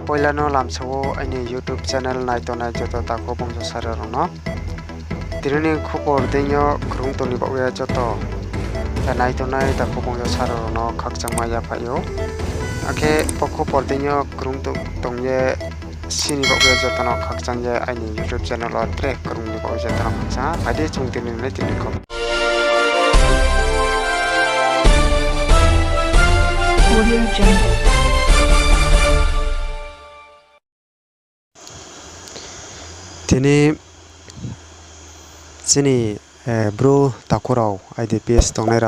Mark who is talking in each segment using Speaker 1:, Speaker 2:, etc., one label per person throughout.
Speaker 1: Poilano lamsawo aini YouTube channel naitonai joto takhu bongso sararongno Tini khubor deinyo khru toni bawya joto naitonai takhu bongso sararongno Khakchang maya phaio ake khubor deinyo khru tongye sini bawya joto no Khakchang ye aini YouTube channel o track khru ni bawya joto no Khakchang phaide chung tini le tini ko Audio Jungle Tini sini Bru takhu IDPs tongnai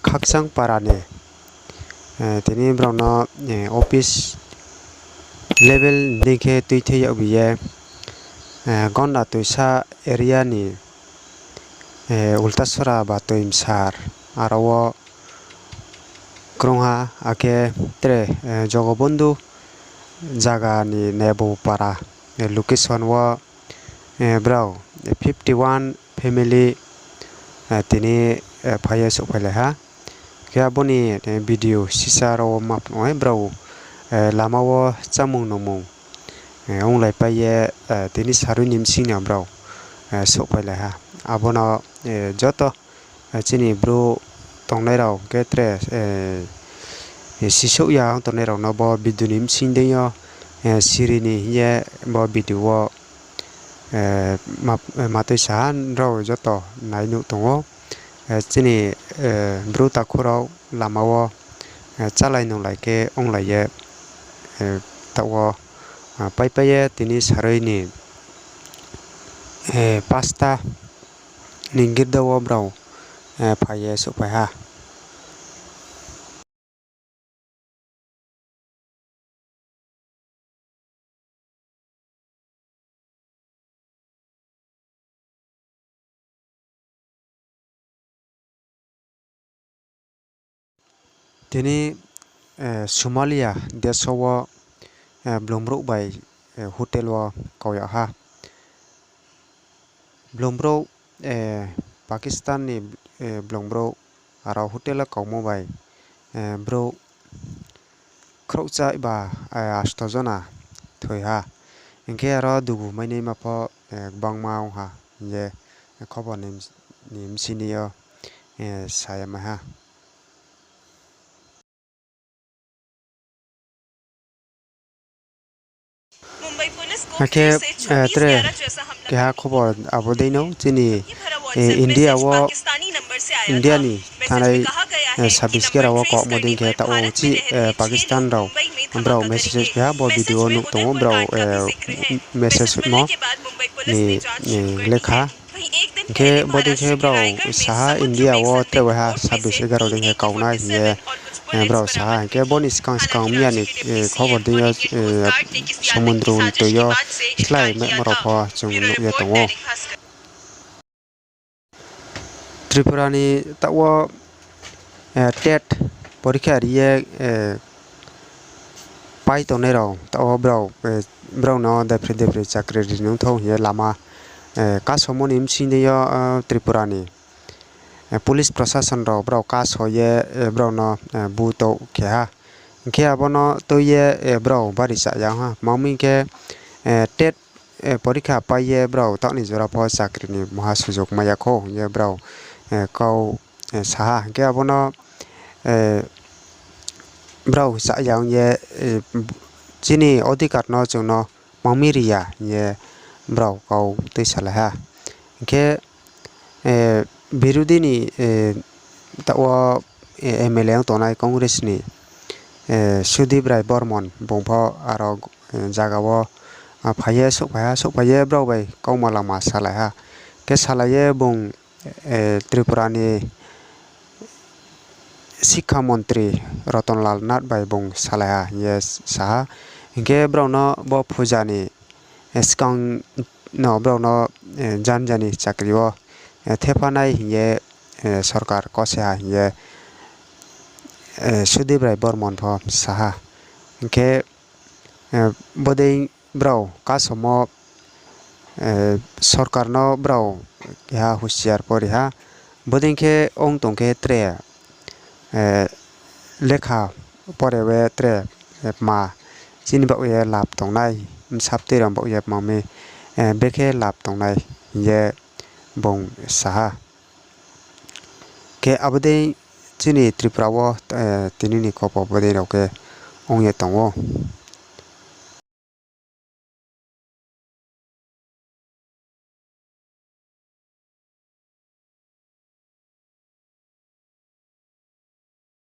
Speaker 1: Khakchang parane tini brauno office level nike tuithe yabiye Gandatoisa area ni ultasora batoim sar arawo krongha ake tre jogobondu jaga ni nebo para location wa brau 51 family tini phai sophale ha kya boni video sisaro map noi brau lama wo chamung nomung ong lai paye tini saru nimsing na brau sophale ha abono joto chini bro tongnai rao ketre sisok ya tongnai rao no bo bidunim singdeyo sirini ye bo biduo matoi sahan rao joto nainu tongo chini bru takhu rao lamawo chalai nong lai ke ong lai ye tawo pai paye tini saroi ni pasta ningirdawo brau phaye sopai ha Tini Somalia desawo blombrok bai hotel wo kauya ha blombrok Pakistan ni blombrok aro hotel kaumo bai bro khrucha ba astojona thoi ha engke aro dubu maini mapo bangmau ha ye khobor nim siniyo sayama ha Ake tre kya khobor abodeino chini India wo India ni thanai service ke rawo ko modin ke ta o chi Pakistan raw brau message kya bo video nu to brau message mo ni lekha ke bodin ke brau saha India wo te wa service garo ding ke kauna ye brau saha ke bonis kang mia ni khobor de samudro to yo slai me maro pho chung lu ye tongo Tripura ni tawo tet porikha riye pai tonai raw tawo brau no depre chakri rinung thong ye lama ka somoni msinde yo Tripura ni police prosecution raw brau ka soye brau no buto kha ke abono to ye brau barisa yang ha mami ke tet porikha paye brau takni jora pho chakri ni mahasujok maya kho ye brau kau saha ke abono brau sa yang ye chini odikar no chungno mamiria ye brau kau tuisala ha ke birudini tawo MLA tonai congress ni Sudibrai Bormon bongpho aro jagawo phaye sokphaye brau bai kaumala ma salai ha ke salaye bong Tripura ni Sikha Mantri Ratanlal Nath bai bong salai ha yes saha ke brau no bo puja ni skang no brau no janjani chakri wo thepanai ye sarkar kosya ye Sudibrai Bormon pho saha ke bodei brau kasomo sarkar no brau ya husiar pori ha bodei ke ong tongke tre lekha porewe tre ma chini ba uye lap tongnai sapte ram ba uye mame beke lap tongnai ye bong saha ke abode chini tripura wo tini ni kopo bode roke ongye tongo